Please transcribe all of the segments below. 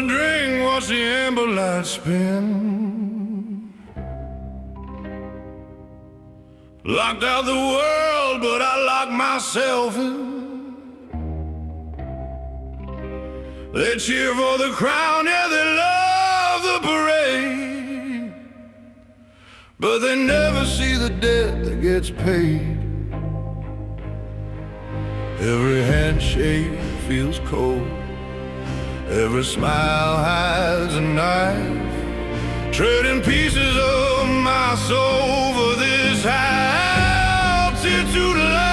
the drink, watch the amber light spin. Locked out the world, but I locked myself in. They cheer for the crown, yeah, they love the parade, but they never see the debt that gets paid. Every handshake feels cold, every smile hides a knife, trading pieces of my soul for this altitude life.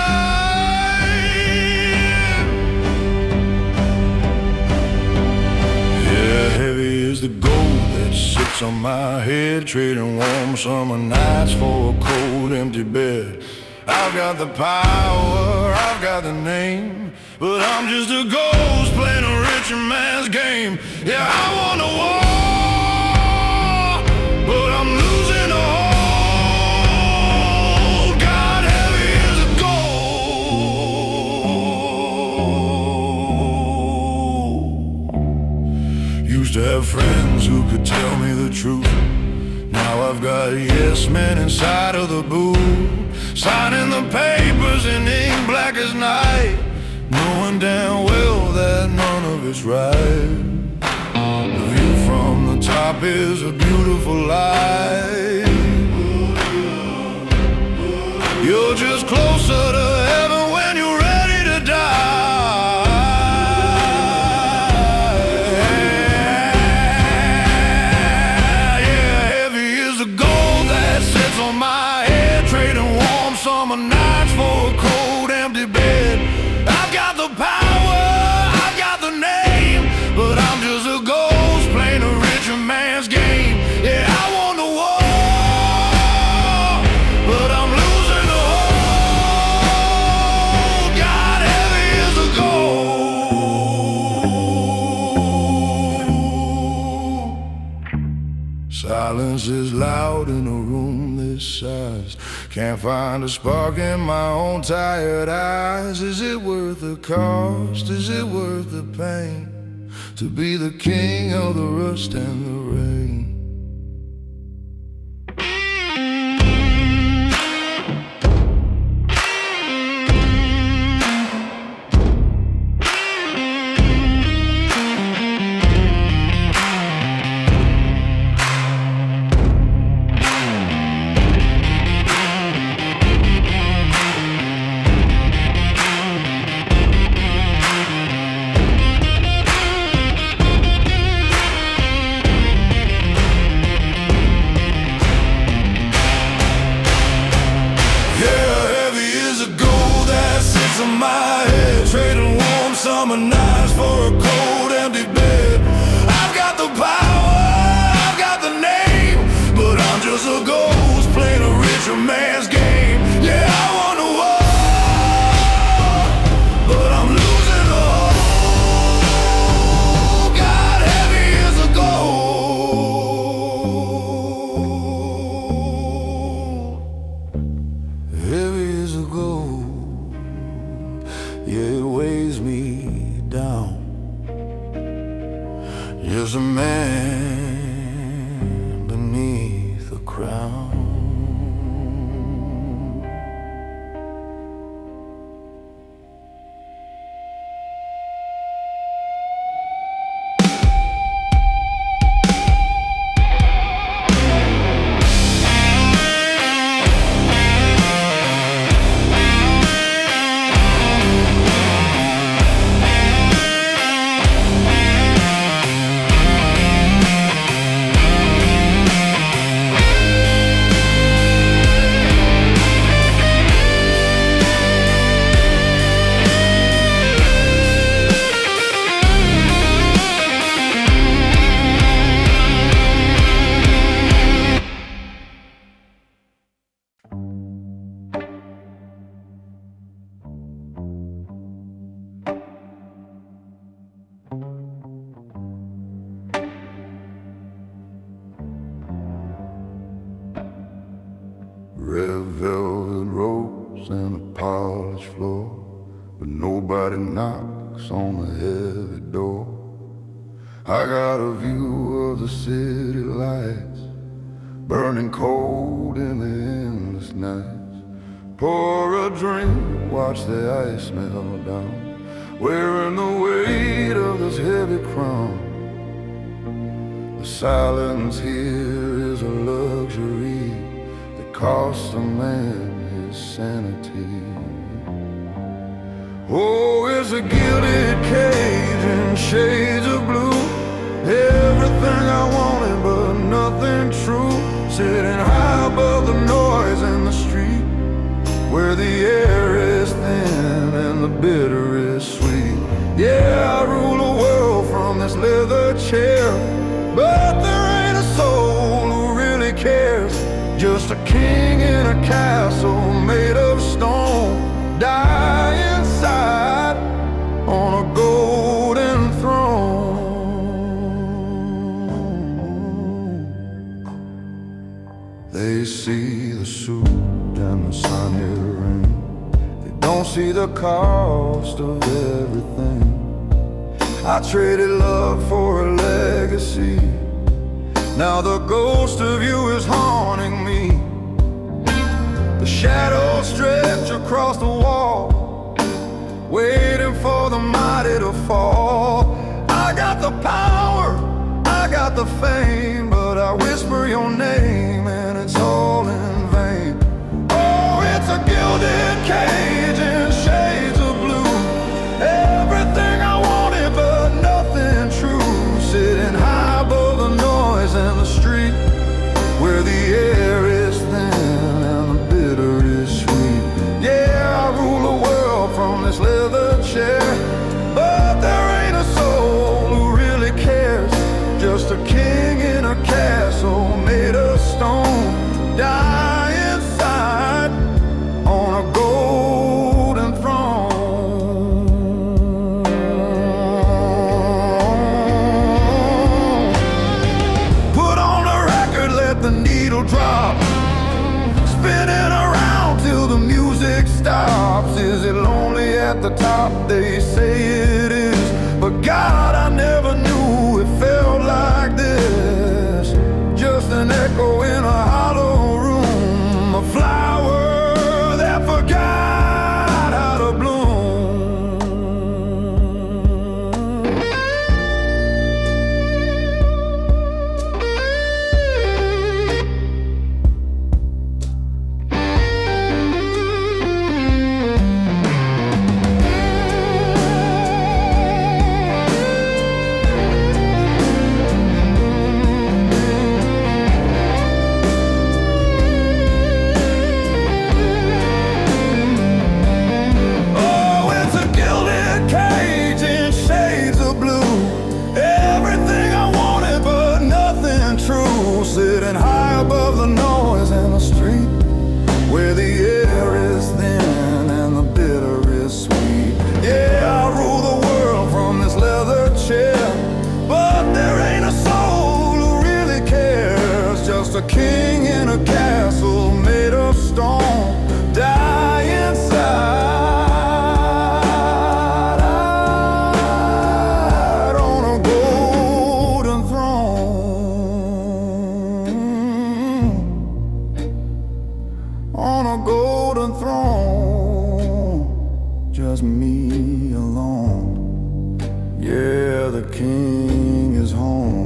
Yeah, heavy is the gold that sits on my head, trading warm summer nights for a cold empty bed. I've got the power, I've got the name, but I'm just a ghost playing a rich man's game. Yeah, I want a war, but I'm losing all. God, heavy as a gold. Used to have friends who could tell me the truth. Now I've got yes men inside of the booth, signing the papers in ink black as night, knowing damn well that none of it's right. The view from the top is a beautiful light. You're just closer to heaven when you're ready to die. Yeah, heavy is the gold that sits on my head, trading warm summer nights for a cold empty bed. I've got the power, I've got the name, but I'm just a ghost playing a richer man's game. Yeah, I want the war, but I'm losing the whole. God, heavy is the gold. Silence is loud in a room this size. Can't find a spark in my own tired eyes. Is it worth the cost? Is it worth the pain to be the king of the rust and the rain? Summer nights for a cold empty bed. I've got the power, I've got the name, but I'm just a ghost playing a richer man's game. Yeah, I want a war, but I'm losing all. God, heavy as a gold. Heavy as a gold. Yeah, it weighs me down. Just a man beneath a crown. Red velvet ropes and a polished floor, but nobody knocks on the heavy door. I got a view of the city lights burning cold in the endless nights. Pour a drink, watch the ice melt down, wearing the weight of this heavy crown. The silence here is a luxury that costs a man his sanity. Oh, it's a gilded cage in shades of blue, everything I wanted but nothing true. Sitting high above the noise in the street, where the air is thin and the bitter is sweet. Yeah, I rule the world from this leather chair, but there ain't a soul who really cares. Just a king in a castle made of stone, die inside on a golden throne. They see the suit and the sunny ring, they don't see the cost of everything. I traded love for a legacy, now the ghost of you is haunting me. The shadows stretch across the wall, waiting for the mighty to fall. I got the power, I got the fame, but I whisper your name and it's all in vain. Oh, it's a gilded cage in shades of blue, everything I wanted but nothing true. Sitting high above the noise and the street, where the air is thin and the bitter is sweet. Yeah, I rule the world from this leather chair, but there ain't a soul who really cares. Just a king in a castle made of stone, die inside on a golden throne. Put on a record, let the needle drop, spinning around till the music stops. Is it lonely at the top? They say it is, but God, I never knew it felt like this. Just an echo in a hollow room, a flower that forgot how to bloom. Sitting high above the noise in the street, where the air is thin and the bitter is sweet. Yeah, I rule the world from this leather chair, but there ain't a soul who really cares. Just a king in a castle made of stone, die inside. Just me alone. Yeah, the king is home.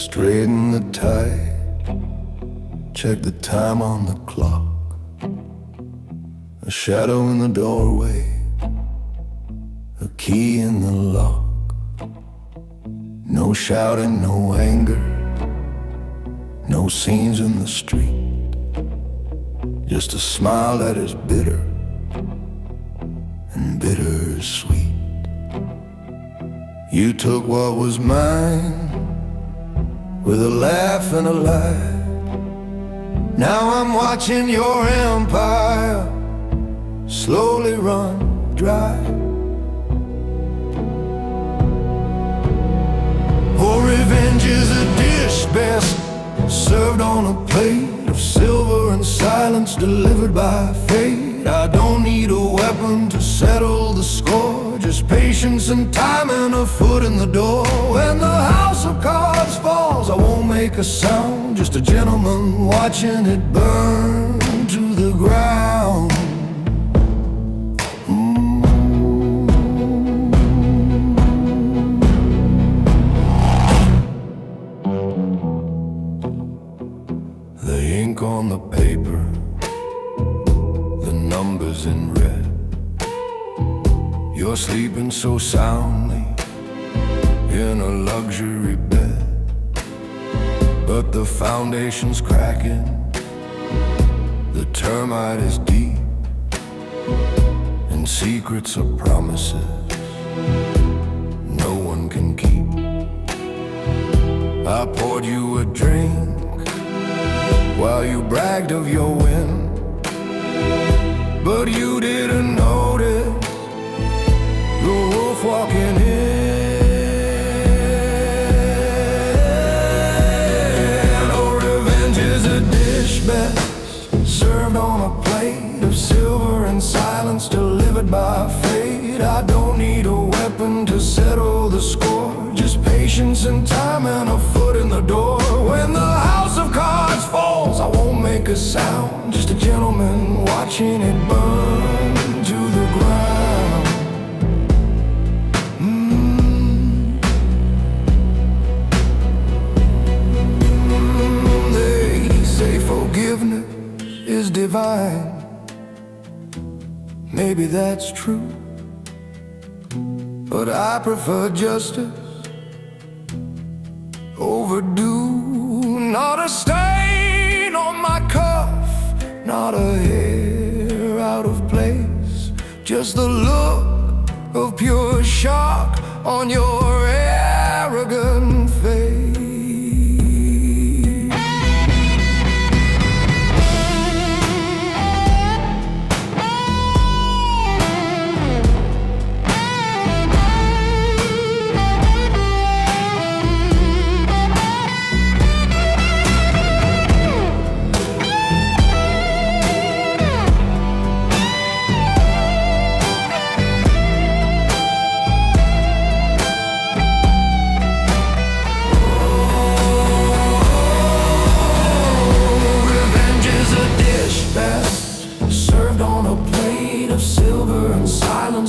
straighten the tie, check the time on the clock. A shadow in the doorway, a key in the lock. No shouting, no anger, no scenes in the street. Just a smile that is bitter and bittersweet. You took what was mine with a laugh and a lie. Now I'm watching your empire slowly run dry. Oh, revenge is a dish best served on a plate of silver and silence delivered by fate. I don't need a weapon to settle the score, just patience and time and a foot in the door. When the house of cards falls, I won't make a sound, just a gentleman watching it burn to the ground. The ink on the paper, the numbers in red. You're sleeping so soundly in a luxury bed, but the foundation's cracking, the termite is deep, and secrets are promises no one can keep. I poured you a drink while you bragged of your win, but you didn't notice the wolf walking in. Oh, revenge is a dish best served on a plate of silver and silence delivered by fate. I don't need a weapon to settle the score, just patience and time and a foot in the door. When the house of cards falls, I won't make a sound, just a gentleman watching it burn to the ground. They say forgiveness is divine. Maybe that's true, but I prefer justice overdue. Not a stain on my cuff, not a hair out of place, just the look of pure shock on your arrogant face.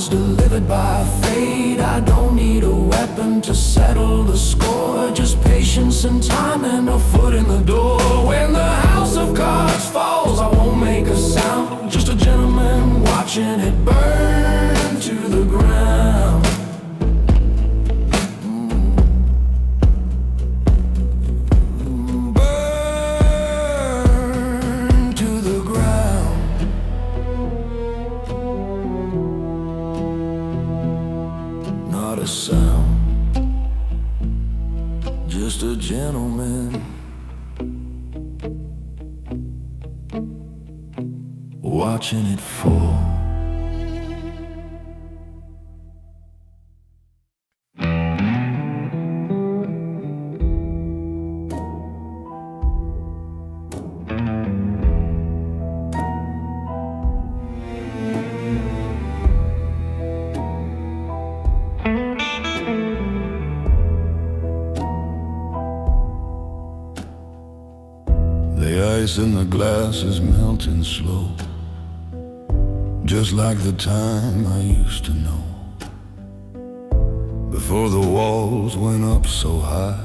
Delivered by fate. I don't need a weapon to settle the score, just patience and time and a foot in the door. When the house of cards falls, I won't make a sound, just a gentleman watching it burn to the ground. Burn to the ground. Not a sound, just a gentleman watching it fall. The ice in the glass is melting slow, just like the time I used to know, before the walls went up so high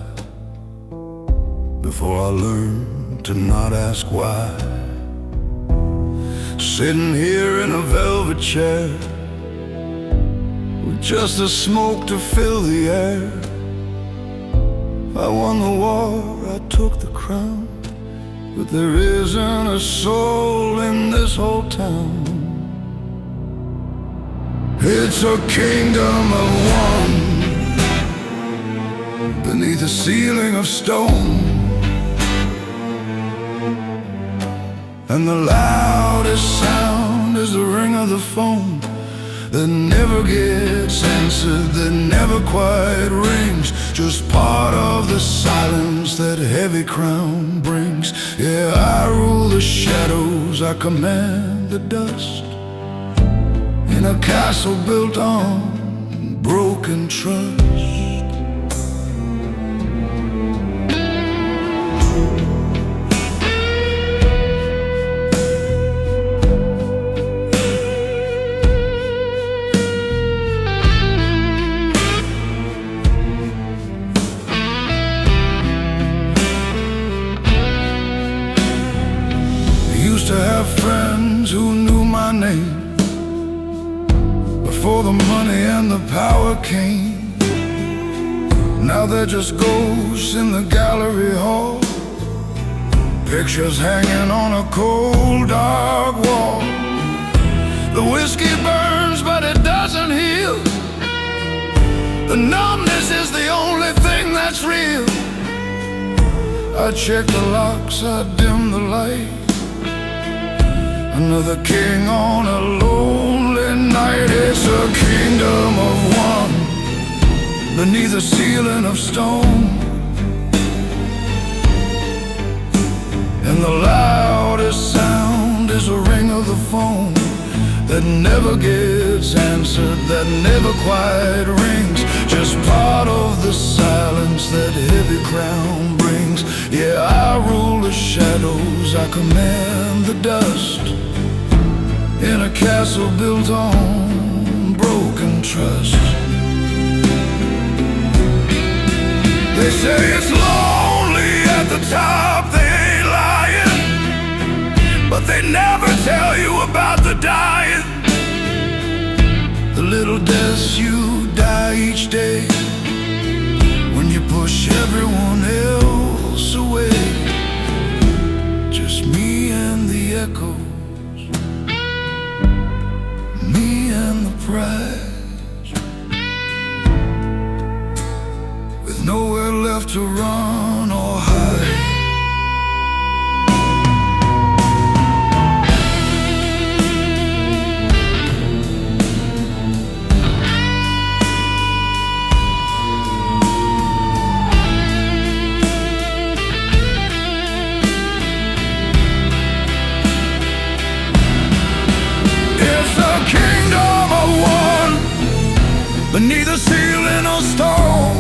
before I learned to not ask why. Sitting here in a velvet chair with just the smoke to fill the air. I won the war, I took the crown, but there isn't a soul in this whole town. It's a kingdom of one beneath a ceiling of stone, and the loudest sound is the ring of the phone that never gets answered, that never quite rings, just part of the silence that heavy crown brings. Yeah, I rule the shadows, I command the dust, in a castle built on broken trust. To have friends who knew my name before the money and the power came. Now they're just ghosts in the gallery hall, pictures hanging on a cold dark wall. The whiskey burns but it doesn't heal, the numbness is the only thing that's real. I check the locks, I dim the light, another king on a lonely night. It's a kingdom of one beneath a ceiling of stone, and the loudest sound is a ring of the phone that never gets answered, that never quite rings, just part of the silence that heavy crown brings. Yeah, I rule the shadows, I command the dust, in a castle built on broken trust. They say it's lonely at the top, they ain't lying, but they never tell you about the dying, the little deaths you die each day when you push everyone else away. Just me and the echo, me and the prize, with nowhere left to run or hide. Kingdom of one beneath a ceiling of stone,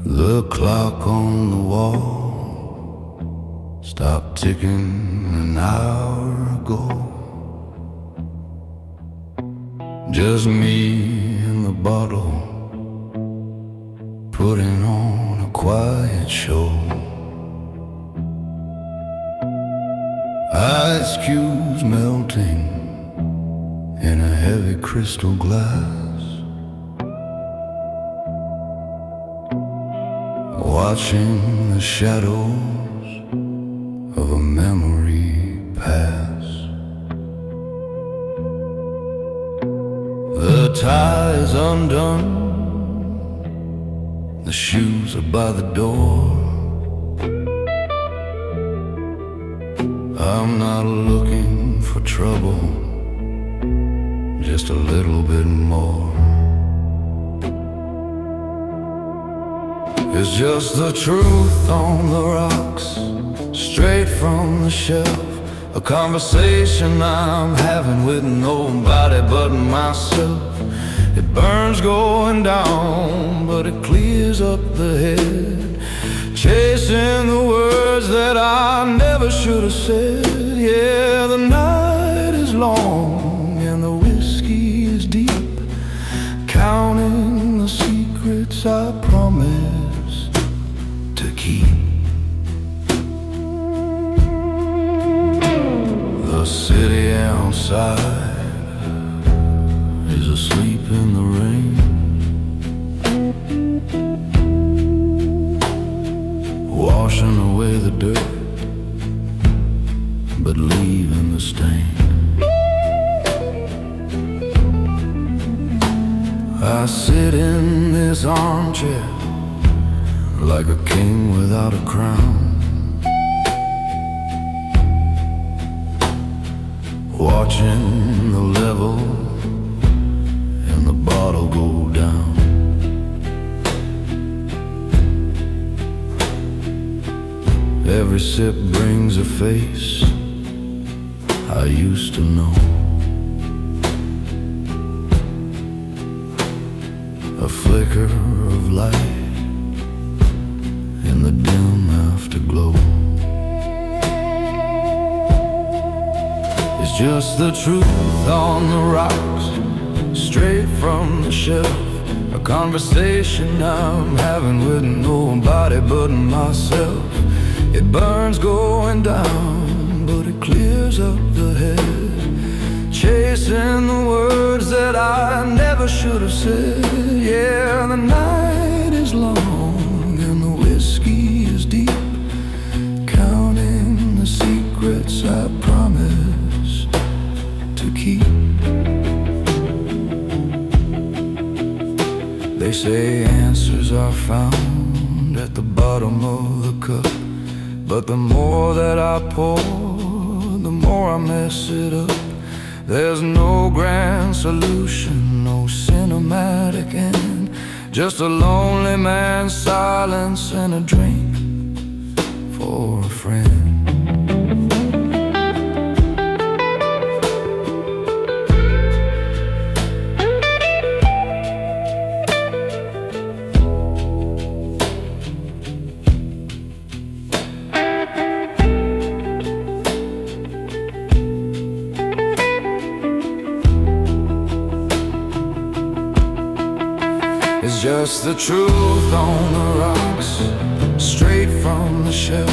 The clock on the wall stopped ticking an hour ago. Just me and the bottle, putting on a quiet show. Ice cubes melting in a heavy crystal glass, watching the shadows of a memory pass. The tie is undone, the shoes are by the door. I'm not looking for trouble, just a little bit more. It's just the truth on the rocks, straight from the shelf. A conversation I'm having with nobody but myself. It burns going down, but it clears up the head, chasing the words that I never should have said. Yeah, the night is long and the whiskey is deep, counting the secrets I promised to keep. The city outside is asleep in the rain, washing away the dirt, but leaving the stain. I sit in this armchair like a king without a crown, watching the level and the bottle go down. Every sip brings a face I used to know, a flicker of light in the dim afterglow. It's just the truth on the rocks, straight from the shelf. A conversation I'm having with nobody but myself. It burns going down, but it clears up the head, chasing the words that I never should have said. Yeah, the night is long and the whiskey is deep, counting the secrets I promised to keep. They say answers are found at the bottom of the cup, but the more that I pour, the more I mess it up. There's no grand solution, no cinematic end, just a lonely man's silence and a drink for a friend. It's just the truth on the rocks, straight from the shelf.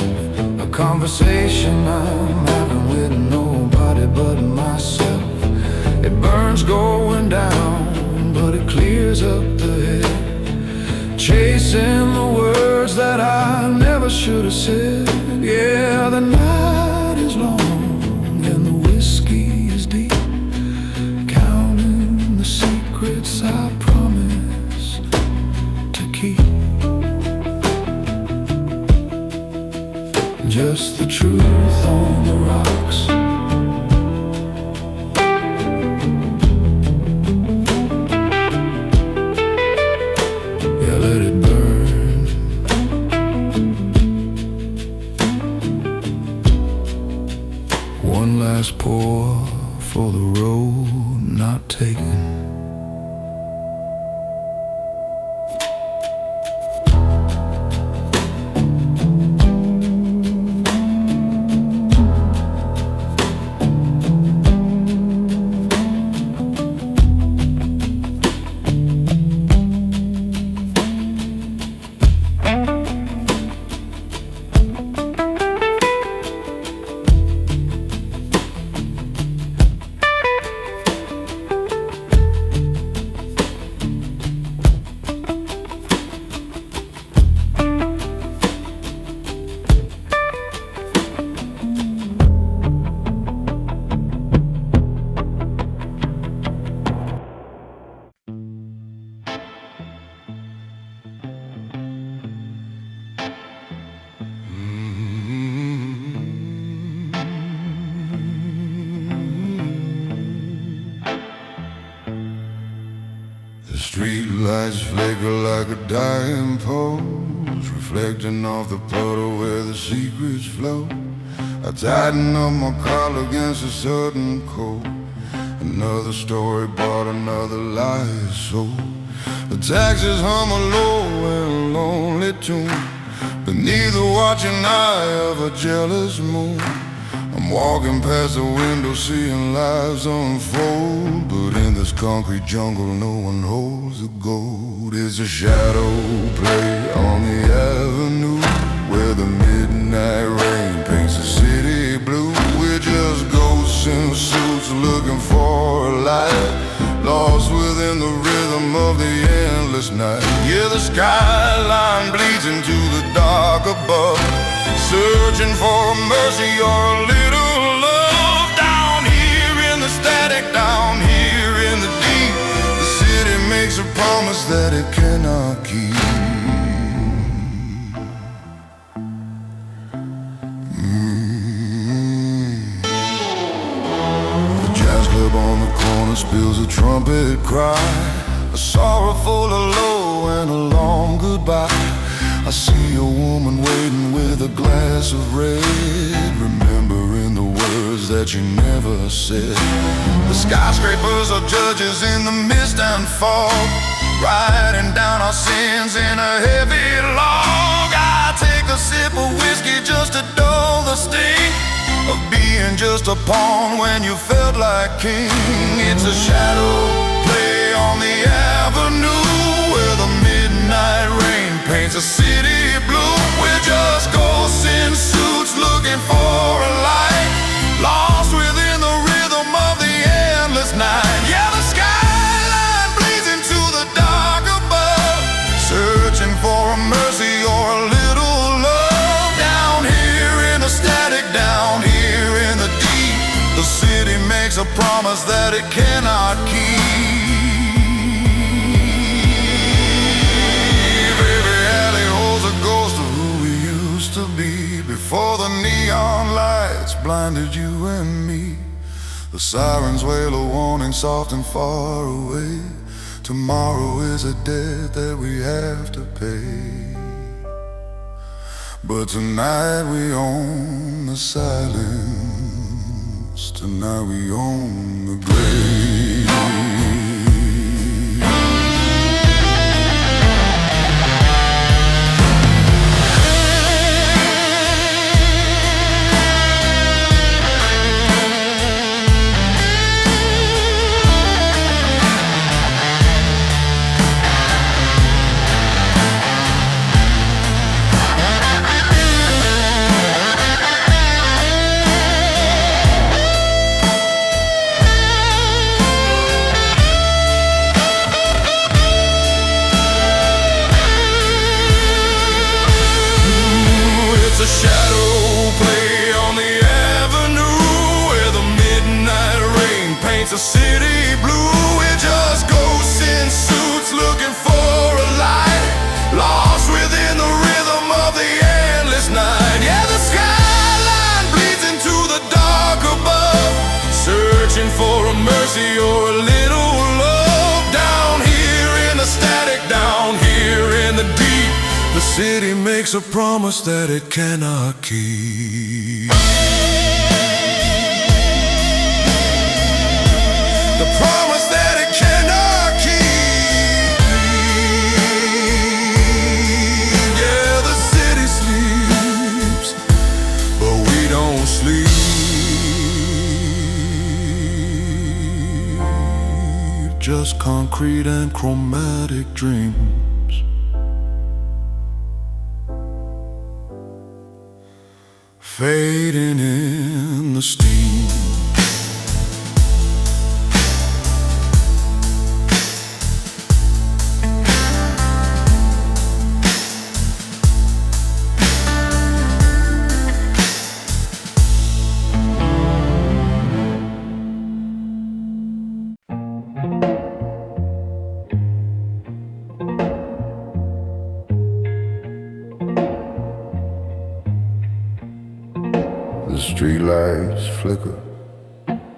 A conversation I'm having with nobody but myself. It burns going down, but it clears up the head, chasing the words that I never should have said. Yeah, the night is long and the whiskey is deep, counting the secrets I promised to keep. Just the truth on the rocks. Yeah, let it burn. One last pour for the road not taken. dying pose, reflecting off the puddle where the secrets flow. I tighten up my collar against a sudden cold. Another story bought another lie sold. The taxis hum a low and lonely tune beneath the watching eye of a jealous moon. I'm walking past the window seeing lives unfold, but in this concrete jungle no one holds the gold. It's a shadow play on the avenue where the midnight rain paints the city blue. We're just ghosts in suits looking for a light, lost within the rhythm of the endless night. Yeah, the skyline bleeds into the dark above, searching for a mercy or a little love. Down here in the static, down here in the deep, the city makes a promise that it cannot keep. The jazz club on the corner spills a trumpet cry, a sorrowful hello and a long goodbye. I see a woman waiting with a glass of red, remembering the words that she never said. The skyscrapers are judges in the mist and fog, writing down our sins in a heavy log. I take a sip of whiskey just to dull the sting of being just a pawn when you felt like king. It's a shadow play on the avenue where the midnight rain paints a city blue. We're just ghosts in suits looking for a light, lost within the rhythm of the endless night. Yeah, the skyline bleeds into the dark above, searching for a mercy or a little love. Down here in the static, down here in the deep, the city makes a promise that it cannot keep. To be before the neon lights blinded you and me. The sirens wail a warning soft and far away. Tomorrow is a debt that we have to pay, but tonight we own the silence. Tonight we own the grave. A shadow play on the avenue where the midnight rain paints a city blue. We're just ghosts in suits looking for a light, lost within the rhythm of the endless night. Yeah, the skyline bleeds into the dark above, searching for a mercy or a little love. Down here in the static, down here in the deep, the city makes a promise that it cannot keep. The promise that it cannot keep. Yeah, the city sleeps, but we don't sleep. Just concrete and chromatic dreams, fading in the steam. The streetlights flicker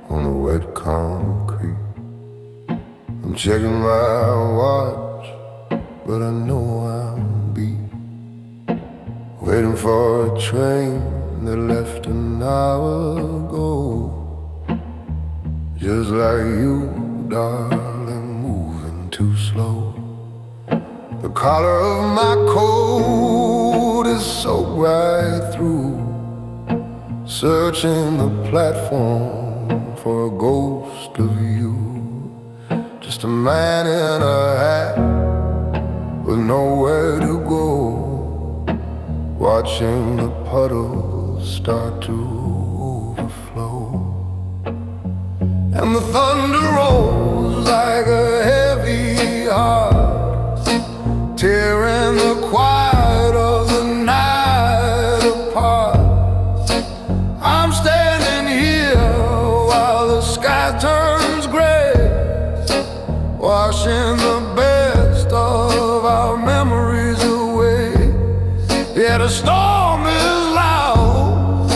on the wet concrete. I'm checking my watch, but I know I waiting for a train that left an hour ago. Just like you, darling, moving too slow. The collar of my coat is soaked right through, searching the platform for a ghost of you. Just a man in a hat with nowhere to go, watching the puddles start to overflow. And the thunder rolls like a heavy heart, tearing the quiet of the night apart. I'm standing here while the sky turns gray, washing the best of our memories away. Yeah, the storm is loud,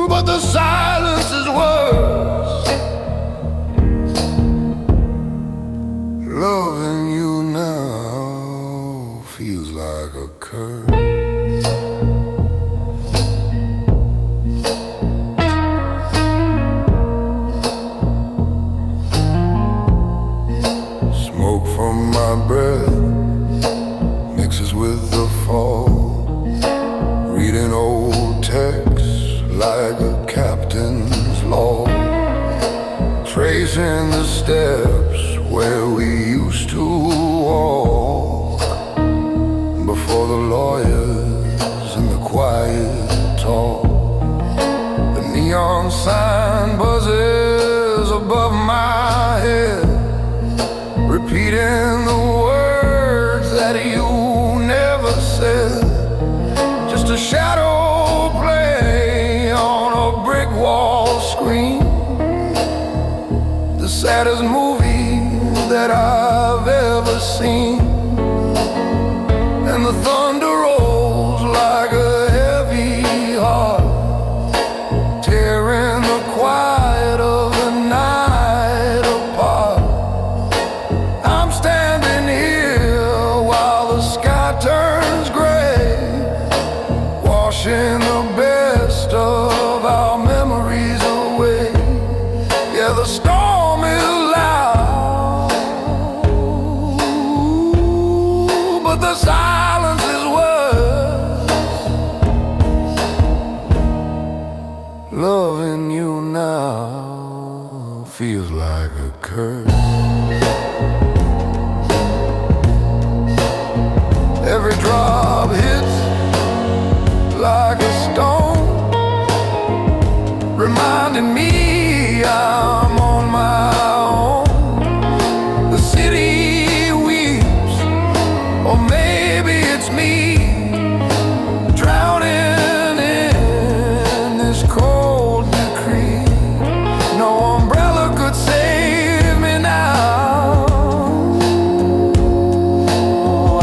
but the silence is worse. Loving you now feels like a curse. Smoke from my breath mixes with the fall, reading old texts like a captain's log, tracing the steps where we used to walk, before the lawyers and the quiet talk. The neon sign buzzes above my head, repeating the words that you never said. Just a shadow play on a brick wall screen, the saddest movie that I've ever seen. And the thunder rolls like a heavy heart, tearing the quiet of the night apart. I'm standing here while the sky turns gray, washing the best of our memories away. Yeah, the storm is loud, but the silence is worse. Loving you now feels like a curse. Every drop hits like a stone, reminding me I'm on my own. The city weeps, or maybe it's me, drowning in this cold decree. No umbrella could save me now.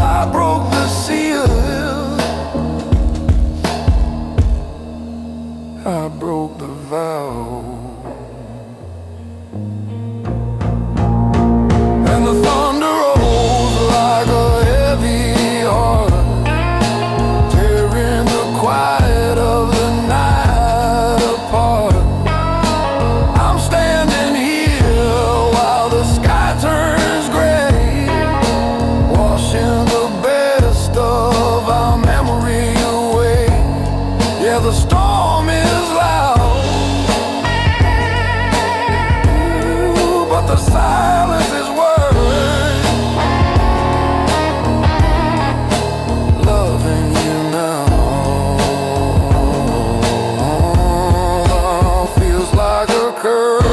I broke the seal, I broke the vow. And the thunder rolls like a heavy heart, tearing the quiet of the night apart. I'm standing here while the sky turns gray, washing the best of our memory away. Yeah, the storm is loud, but the silence is worse. Loving you now feels like a curse.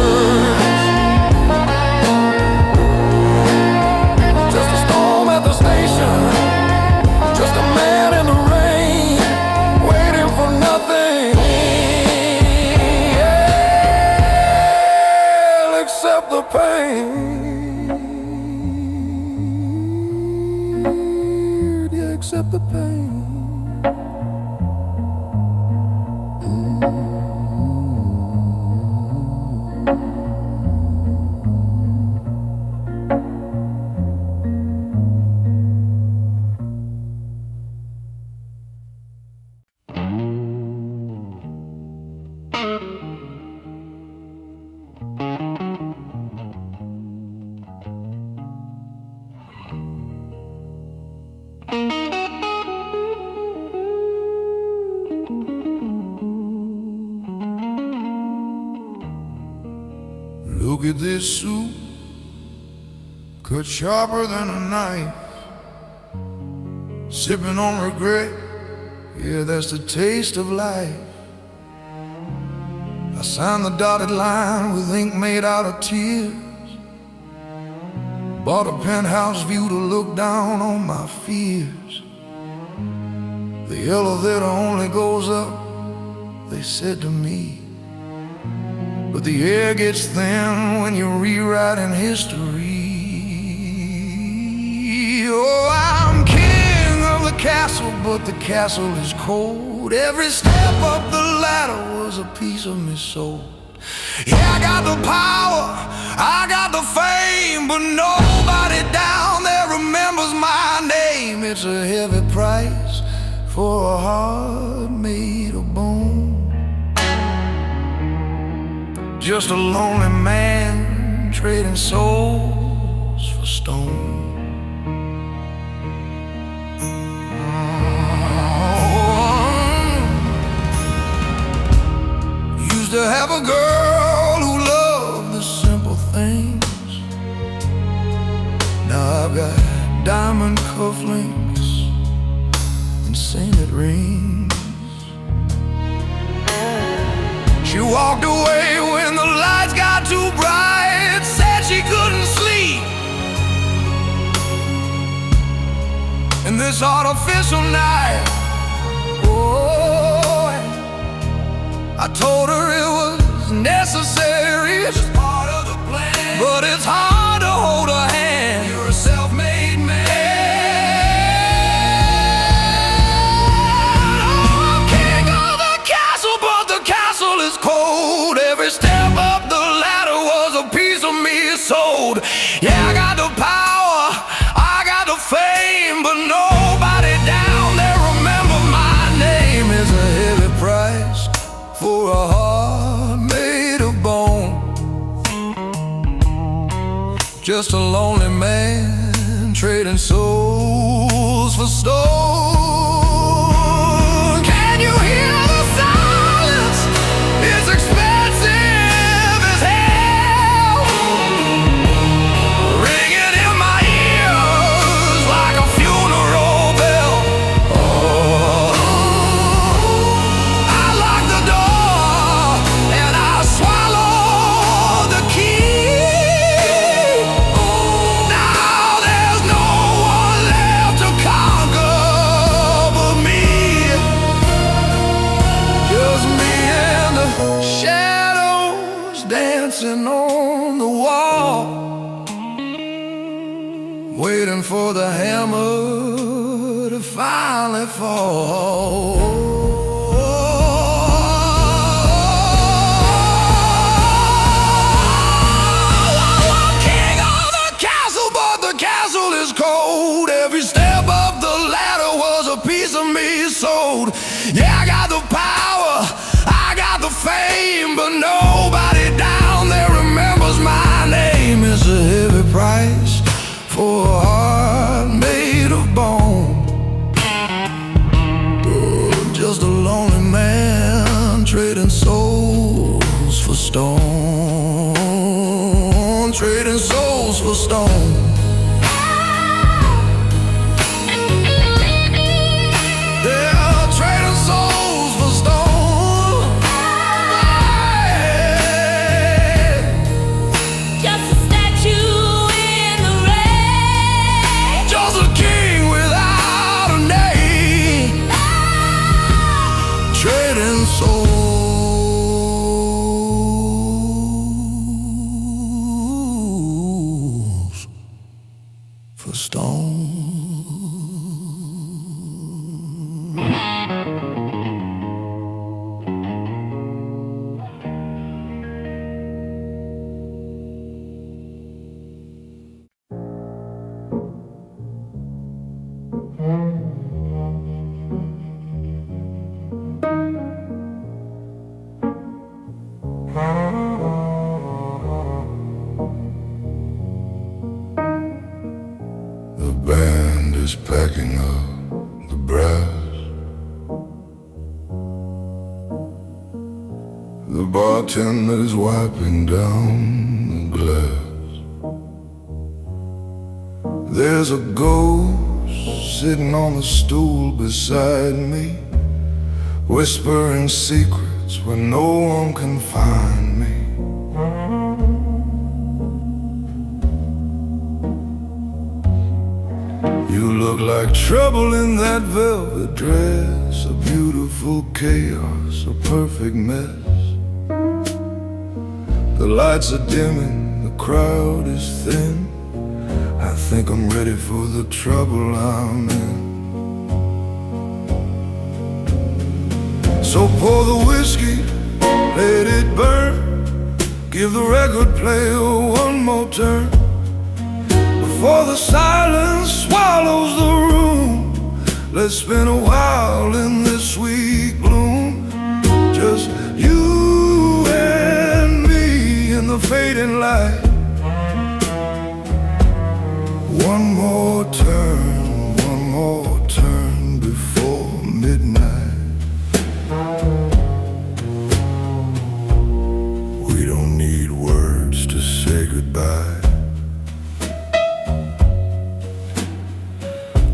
Just a storm at the station, just a man in the rain, waiting for nothing. Yeah, accept the pain. Yeah, accept the pain. Look at this suit, cut sharper than a knife. Sipping on regret, yeah, that's the taste of life. I signed the dotted line with ink made out of tears. Bought a penthouse view to look down on my fears. The elevator only goes up, they said to me, but the air gets thin when you're rewriting history. Oh, I'm king of the castle, but the castle is cold. Every step up the ladder was a piece of me sold. Yeah, I got the power, I got the fame, but nobody down there remembers my name. It's a heavy price for a heart made of bone. Just a lonely man trading souls for stone. Used to have a girl who loved the simple things. Now I've got diamond cufflinks and sainted rings. She walked away when the lights got too bright, said she couldn't sleep. And this artificial night, oh, I told her it was necessary, it's just part of the plan. But it's hard to hold her hand, you're a self-made man. Is cold. Every step up the ladder was a piece of me sold. Yeah, I got the power, I got the fame, but nobody down there remembers my name. Is a heavy price for a heart made of bone. Just a lonely man trading souls for stone. Can you hear the silence? It's expensive as hell, ringing in my ears like a funeral bell. Oh, I locked the door and I swallowed the key. Now there's no one left to conquer but me. Just me and the shadows dancing on the wall, waiting for the hammer to finally fall. I'm king of the castle, but the castle is cold. Every step up the ladder was a piece of me sold. Yeah, I got the power, I got the fame, but nobody down there remembers my name. It's a heavy price for a heart made of bone. Just a lonely man trading souls for stone. Trading souls for stone. Yeah, trading souls for stone. Just a statue in the rain. Just a king without a name. Trading souls for stone. The band is packing up the brass. The bartender's wiping down the less. There's a ghost sitting on the stool beside me, whispering secrets where no one can find me. You look like trouble in that velvet dress, a beautiful chaos, a perfect mess. The lights are dimming, the crowd is thin. I think I'm ready for the trouble I'm in. So pour the whiskey, let it burn. Give the record player one more turn before the silence swallows the room. Let's spend a while in this sweet gloom, just you and me in the fading light. One more turn before midnight. We don't need words to say goodbye,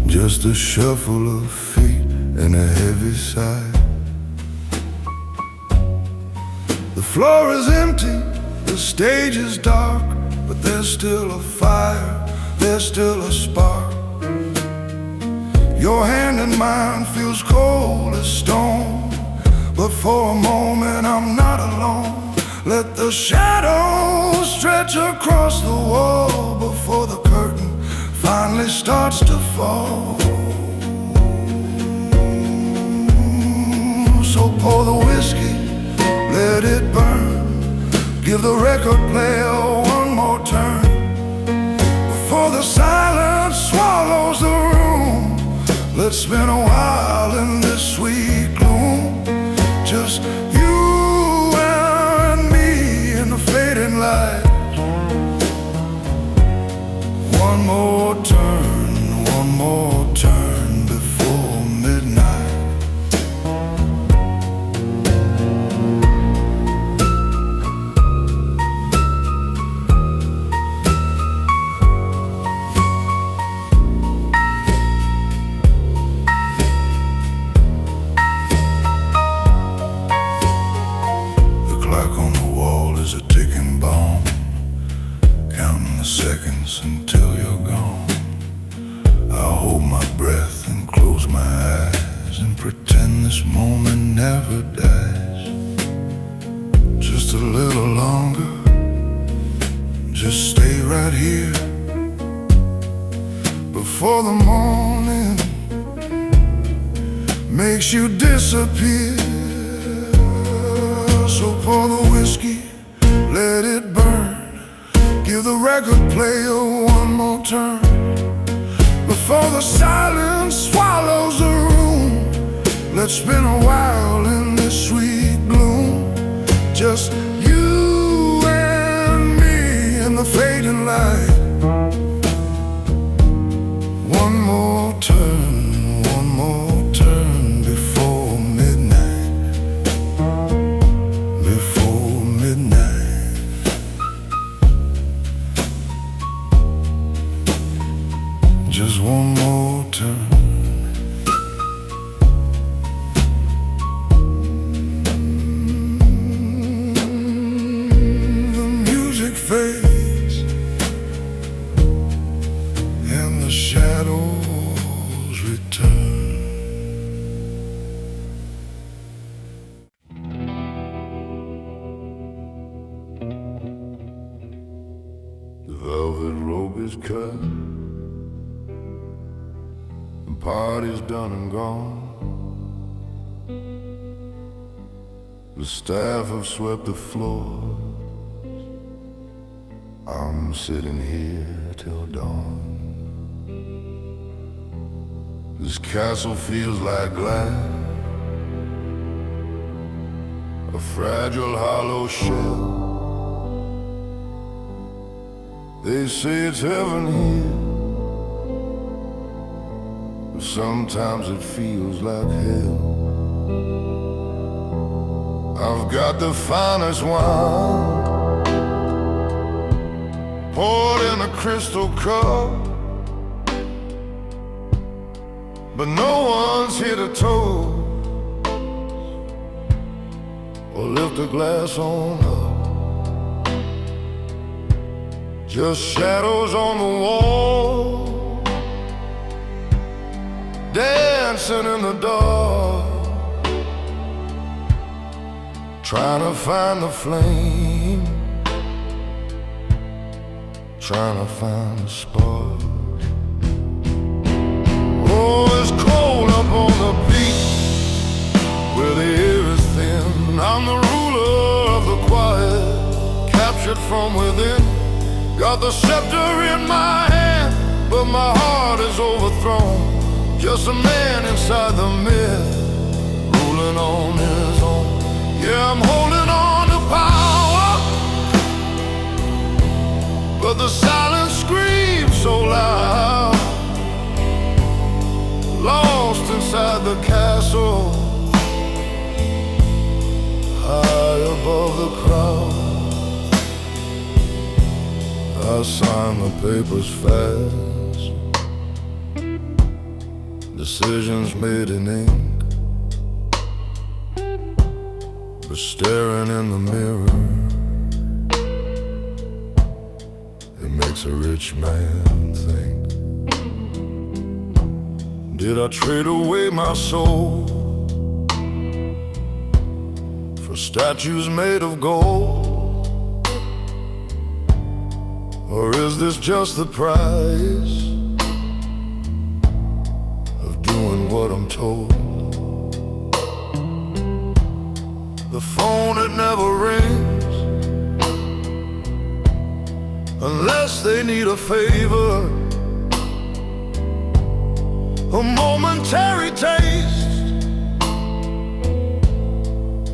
just a shuffle of feet and a heavy sigh. The floor is empty, the stage is dark, but there's still a fire, there's still a spark. Your hand in mine feels cold as stone, but for a moment I'm not alone. Let the shadows stretch across the wall before the curtain finally starts to fall. So pour the whiskey, let it burn. Give the record player one more turn before the silence swallows the room. Let's spend a while in this sweet gloom, just you and me in the fading light. One more turn before midnight. The clock on the wall is a ticking bomb, counting the seconds until you're gone. I'll hold my breath and close my eyes and pretend this moment never dies. Just a little longer, just stay right here before the morning makes you disappear. So pour the whiskey, let it burn. Give the record player one more turn before the silence swallows the room. Let's spend a while in this sweet gloom, just you and me in the fading light. One more turn before midnight. Before midnight. Just one more turn. The music fades and the shadows return. The velvet robe is cut, the party's done and gone. The staff have swept the floor. I'm sitting here till dawn. This castle feels like glass, a fragile hollow shell. They say it's heaven here, but sometimes it feels like hell. I've got the finest wine poured in a crystal cup, but no one's here to toast or lift a glass on up. Just shadows on the wall, dancing in the dark, trying to find the flame, trying to find the spark. Oh, it's cold up on the peak where the air is thin. I'm the ruler of the quiet, captured from within. Got the scepter in my hand, but my heart is overthrown. Just a man inside the myth, ruling on his own. Yeah, I'm holding on to power, but the silence screams so loud. Lost inside the castle, high above the crowd. I sign the papers fast, decisions made in ink, but staring in the mirror, it makes a rich man think. Did I trade away my soul for statues made of gold? Or is this just the price of doing what I'm told? The phone, it never rings unless they need a favor, a momentary taste,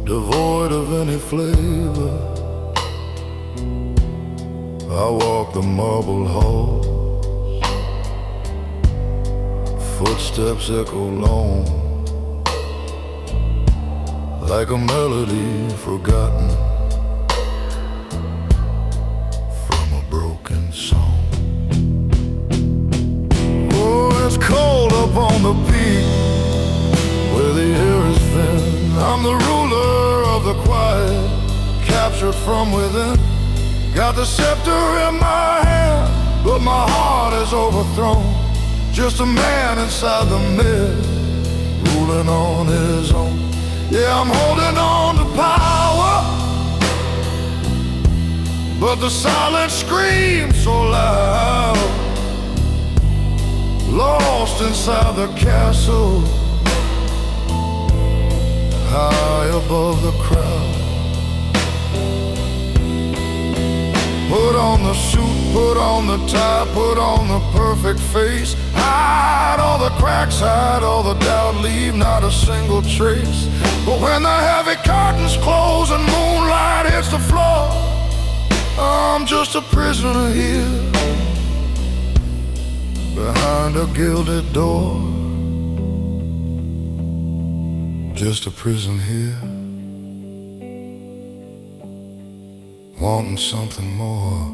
devoid of any flavor. I walk the marble halls, footsteps echo long, like a melody forgotten from a broken song. Oh, it's cold up on the peak where the air is thin. I'm the ruler of the quiet, captured from within. Got the scepter in my hand, but my heart is overthrown. Just a man inside the myth, ruling on his own. Yeah, I'm holding on to power, but the silence screams so loud. Lost inside the castle, high above the crowd. Put on the suit, put on the tie, put on the perfect face. Hide all the cracks, hide all the doubt, leave not a single trace. But when the heavy curtains close and moonlight hits the floor, I'm just a prisoner here, behind a gilded door. Just a prison here, wanting something more.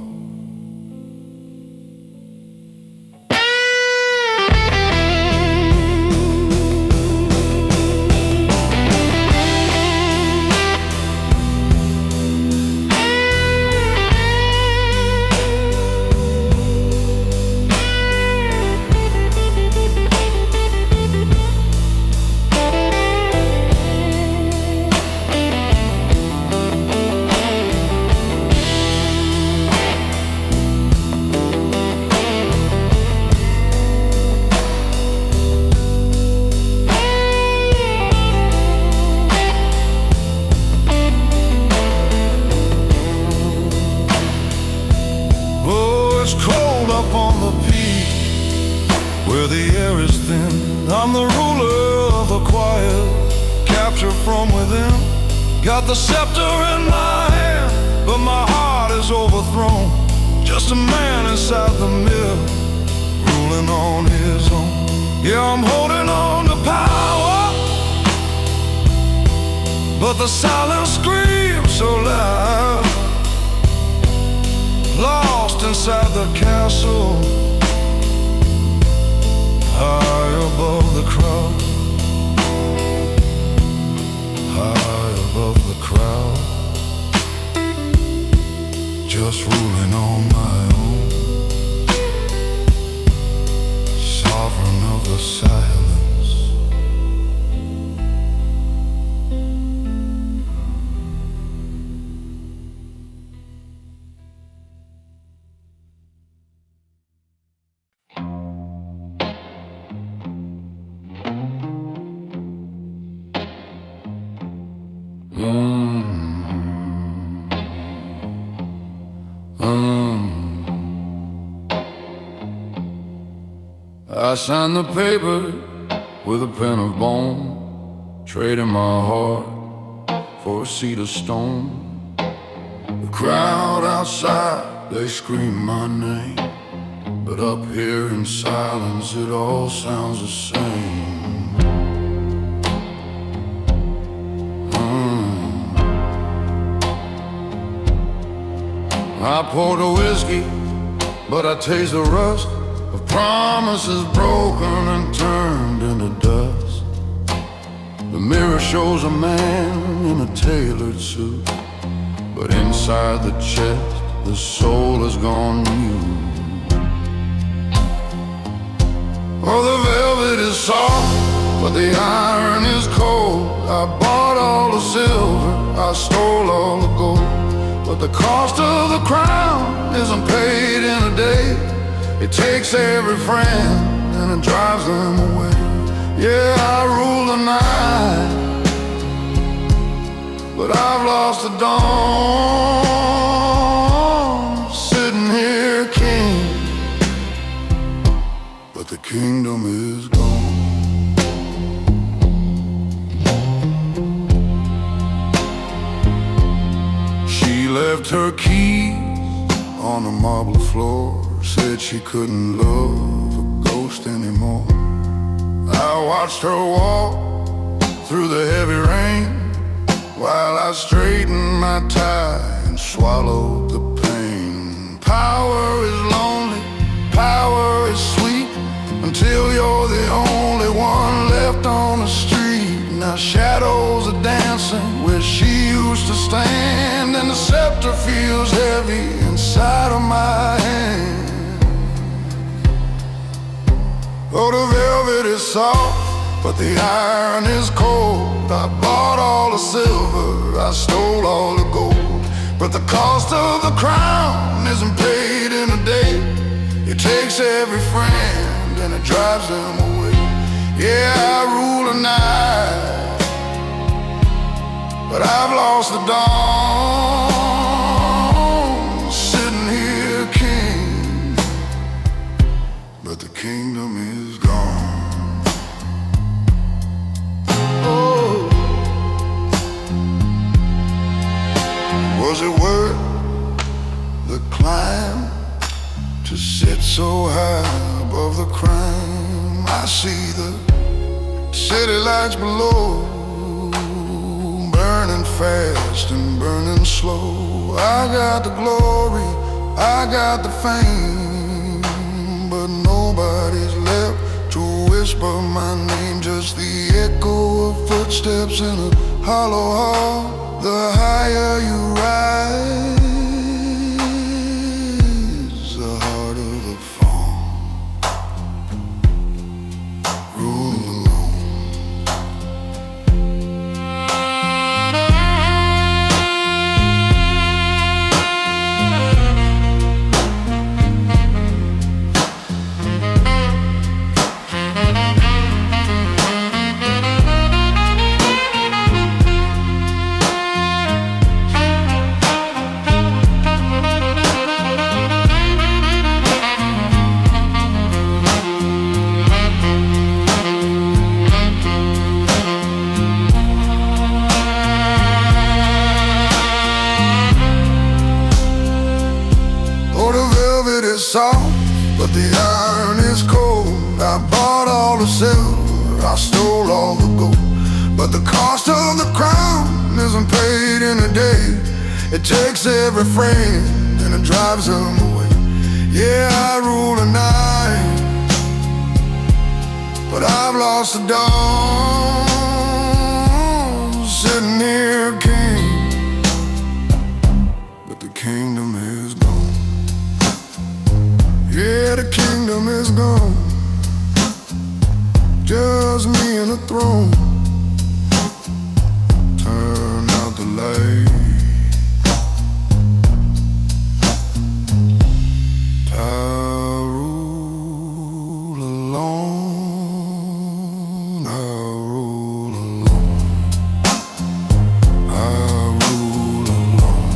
Where the air is thin, I'm the ruler of the quiet, captured from within. Got the scepter in my hand, but my heart is overthrown. Just a man inside the mill, ruling on his own. Yeah, I'm holding on to power, but the silence screams so loud. Lost inside the castle, high above the crowd, high above the crowd, just ruling on my own, sovereign of the silence. I signed the paper with a pen of bone, trading my heart for a seed of stone. The crowd outside, they scream my name, but up here in silence it all sounds the same. I poured a whiskey, but I taste the rust of promises broken and turned into dust. The mirror shows a man in a tailored suit, but inside the chest, the soul has gone mute. Oh, the velvet is soft, but the iron is cold. I bought all the silver, I stole all the gold, but the cost of the crown isn't paid in a day. It takes every friend and it drives them away. Yeah, I rule the night, but I've lost the dawn. Sitting here king, but the kingdom is gone. She left her keys on the marble floor, said she couldn't love a ghost anymore. I watched her walk through the heavy rain while I straightened my tie and swallowed the pain. Power is lonely, power is sweet, until you're the only one left on the street. Now shadows are dancing where she used to stand, and the scepter feels heavy inside of my hand. Oh, the velvet is soft, but the iron is cold. I bought all the silver, I stole all the gold, but the cost of the crown isn't paid in a day. It takes every friend and it drives them away. Yeah, I rule the night, but I've lost the dawn. Sitting here king, but the kingdom is gone. Oh, was it worth the climb to sit so high above the crime? I see the city lights below, burning fast and burning slow. I got the glory, I got the fame, but nobody's left to whisper my name. Just the echo of footsteps in a hollow hall. The higher you rise, the harder the fall. Ruling alone. Soft, but the iron is cold. I bought all the silver, I stole all the gold, but the cost of the crown isn't paid in a day. It takes every friend and it drives them away. Yeah, I rule the night, but I've lost the dawn. Sitting here king, but the kingdom is gone. Yeah, the kingdom is gone. Just me and the throne. Turn out the light. I rule alone. I rule alone. I rule alone.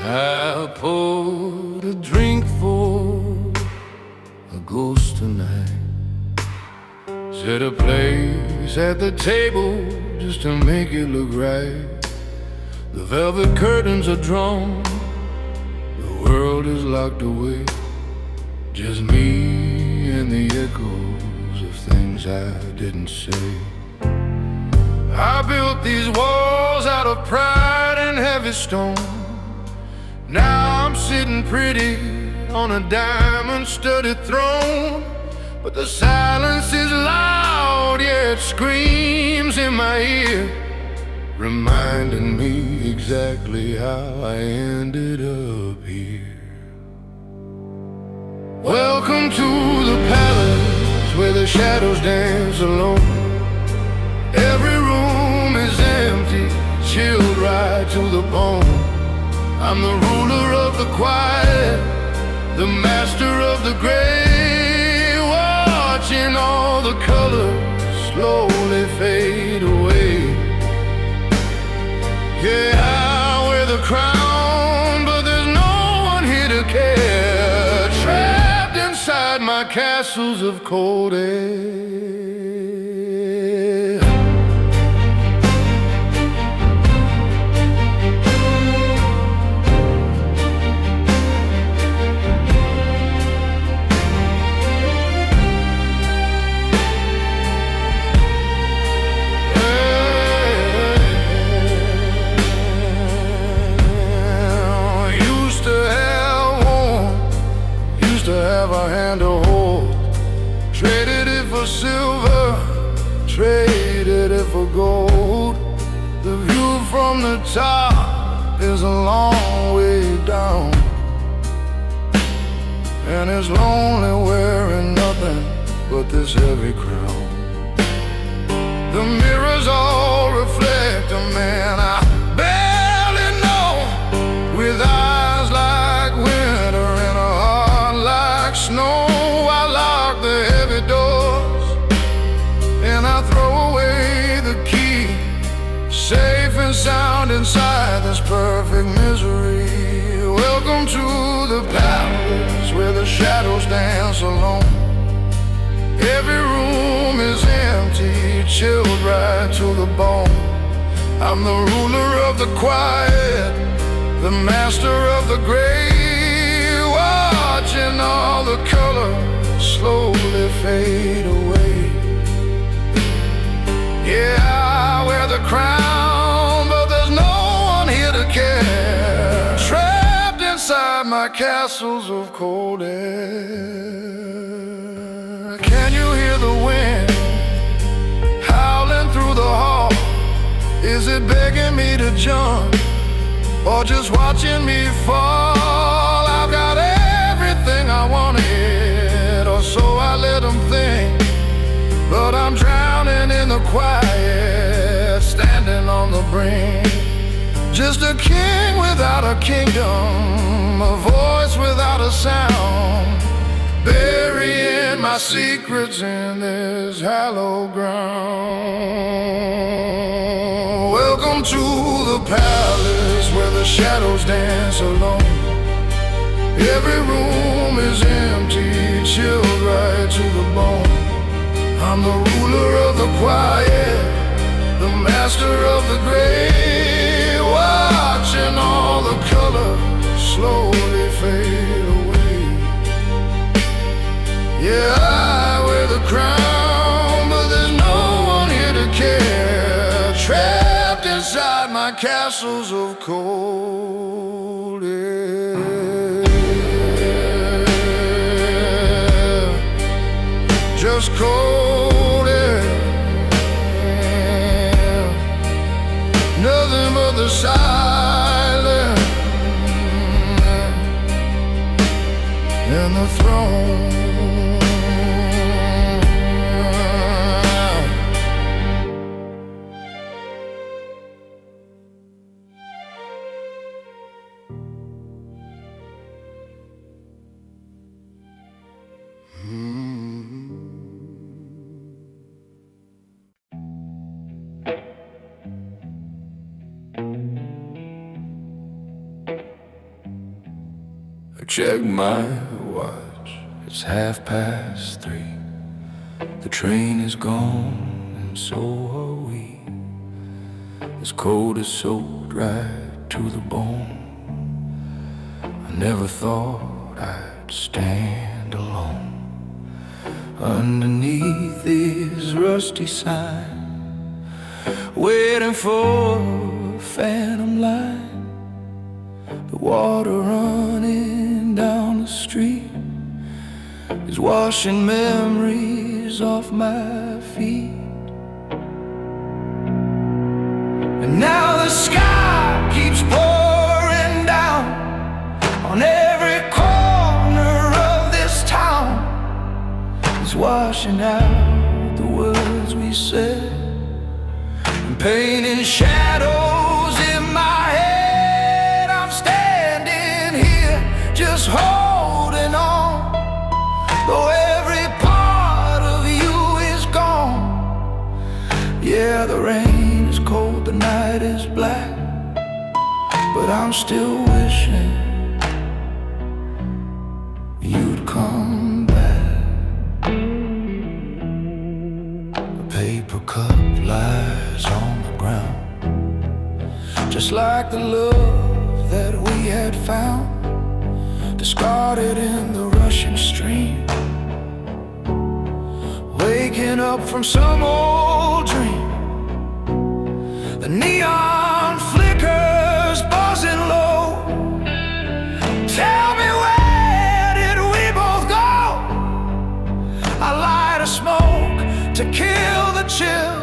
I poured a drink for a ghost tonight. Set a place at the table just to make it look right. The velvet curtains are drawn, the world is locked away. Just me and the echoes of things I didn't say. I built these walls out of pride and heavy stone. Now I'm sitting pretty on a diamond-studded throne. But the silence is loud, yeah, it screams in my ear, reminding me exactly how I ended up here. Welcome to the palace where the shadows dance alone. Every room is empty, chilled right to the bone. I'm the ruler of the quiet, the master of the gray, watching all the colors slowly fade away. Yeah, I wear the crown, but there's no one here to care. Trapped inside my castles of cold air. Silver, traded it for gold. The view from the top is a long way down, and it's lonely wearing nothing but this heavy crown. The mirrors all reflect a man I barely know, with eyes like winter and a heart like snow. I lock the heavy doors and I throw away the key, safe and sound inside this perfect misery. Welcome to the palace where the shadows dance alone. Every room is empty, chilled right to the bone. I'm the ruler of the quiet, the master of the gray, watching all the colors slowly fade away. Yeah, I wear the crown, but there's no one here to care. Trapped inside my castles of cold air. Can you hear the wind howling through the hall? Is it begging me to jump, or just watching me fall? I've got everything I wanted, or so I let them think, but I'm drowning in the quiet, standing on the brink. Just a king without a kingdom, a voice without a sound, burying my secrets in this hallowed ground. Welcome Welcome to the palace where the shadows dance alone. Every room is empty, chilled right to the bone. I'm the ruler of the quiet, the master of the gray, watching all the color slowly fade away. Yeah, I wear the crown, but there's no one here to care. Trapped inside my castles of cold air. Just cold air. Nothing but the silence and the throne. I check my watch, it's 3:30. The train is gone and so are we. This coat is soaked right to the bone. I never thought I'd stand alone underneath this rusty sign, waiting for a phantom line. The water running down the street is washing memories off my feet. And now the sky keeps pouring down on every corner of this town. It's washing out the words we said and painting shadows in my head. I'm standing here just holding on, though every part of you is gone. Yeah, the rain is cold, the night is black, but I'm still wishing you'd come back. A paper cup lies on the ground, just like the love that we had found, discarded in the rushing stream. Waking up from some old dream, the neon flickers buzzing low. Tell me, where did we both go? I light a smoke to kill the chill.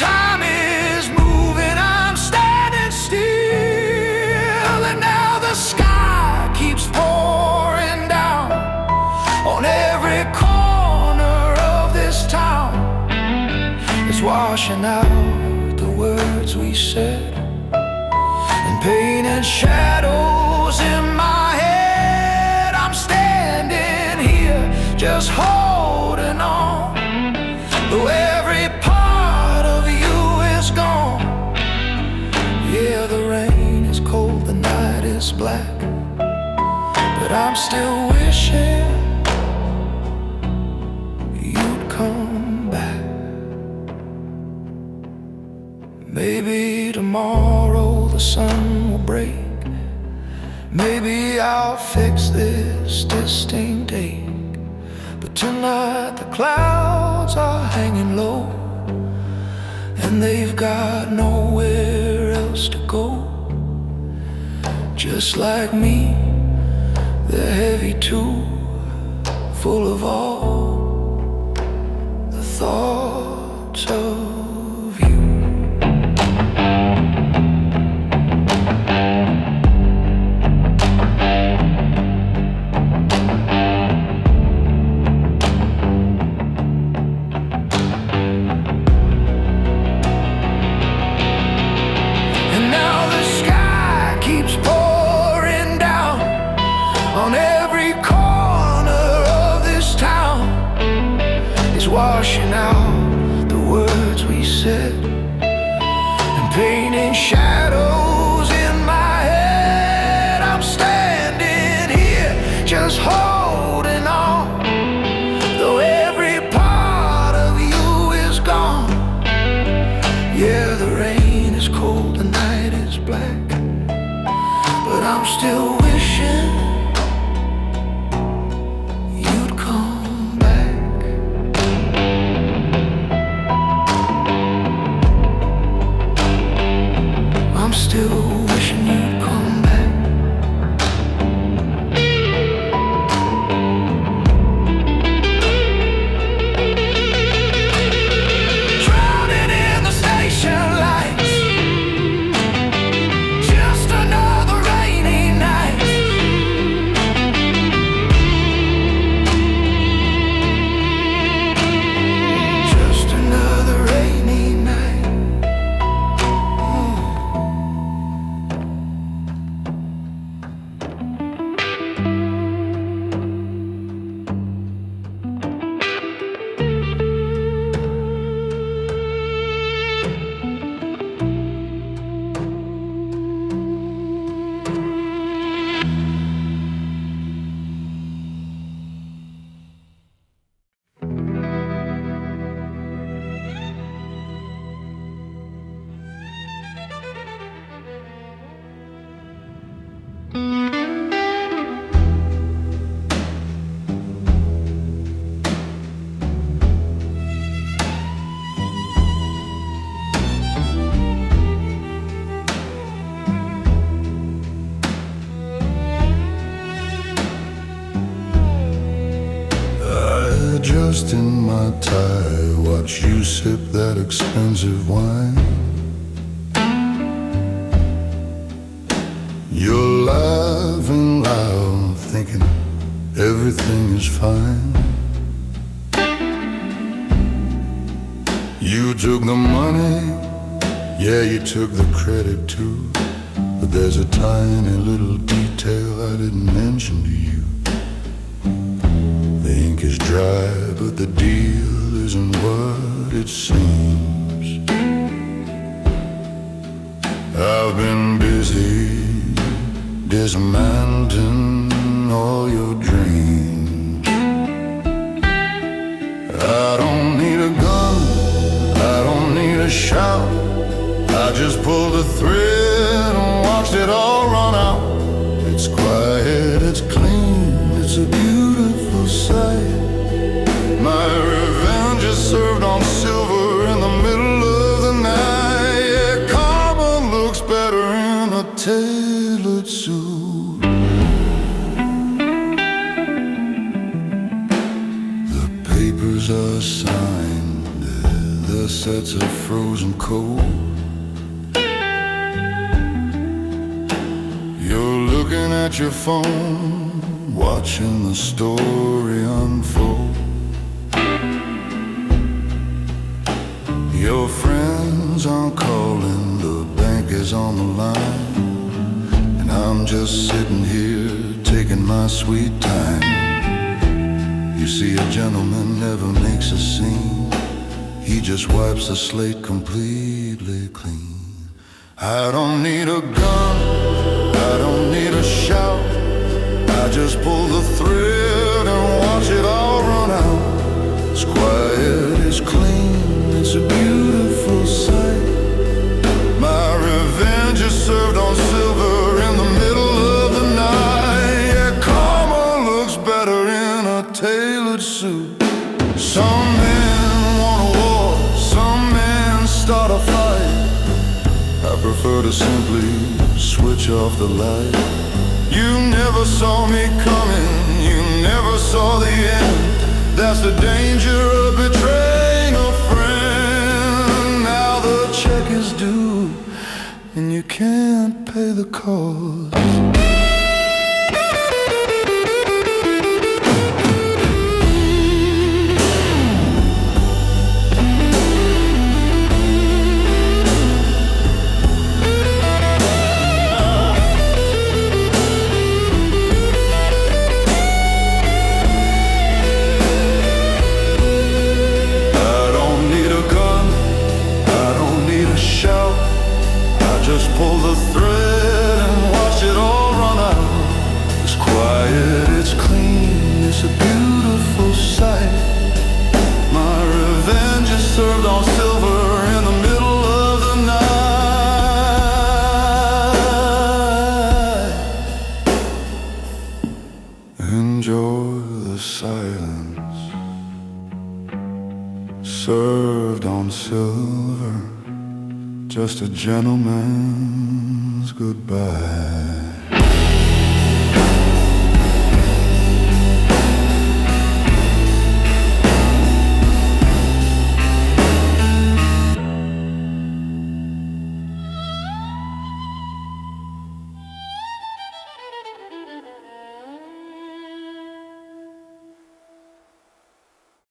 Time is moving, I'm standing still. And now the sky keeps pouring down on every corner of this town. It's washing out the words we said and painting shadows in my head. I'm standing here just holding on, though every part of you is gone. Yeah, the rain is cold, the night is black, but I'm still wishing you'd come back. Maybe tomorrow the sun will break. Maybe I'll fix this distinct ache. But tonight the clouds are hanging low, and they've got nowhere else to go. Just like me, they're heavy too, full of all the thoughts of you. And now the sky keeps pouring down on every corner of this town. It's washing out adjusting my tie, watch you sip that expensive wine. You're laughing loud, thinking everything is fine. You took the money, yeah, you took the credit too. But there's a tiny little detail I didn't mention to you. The ink is dry, but the deal isn't what it seems. I've been busy dismantling all your dreams. I don't need a gun, I don't need a shout. I just pulled the thread and watched it all run out. It's quiet, it's clean, it's a beautiful sight. My revenge is served on silver in the middle of the night. Yeah, karma looks better in a tailored suit. The papers are signed, the sets are frozen cold. You're looking at your phone, watching the story unfold. Your friends aren't calling, the bank is on the line, and I'm just sitting here taking my sweet time. You see, a gentleman never makes a scene, he just wipes the slate completely clean. I don't need a gun, I don't need a shout. I just pull the thread and watch it all run out. It's quiet, it's clean, it's a beautiful sight. My revenge is served on silver in the middle of the night. Yeah, karma looks better in a tailored suit. Some men want a war, some men start a fight. I prefer to simply switch off the light. You never saw me coming, you never saw the end. That's the danger of betraying a friend. Now the check is due, and you can't pay the cost. Just pull the thread and watch it all run out. It's quiet, it's clean, it's a beautiful sight. My revenge is served on silver in the middle of the night. Enjoy the silence, served on silver. Just a gentleman's goodbye.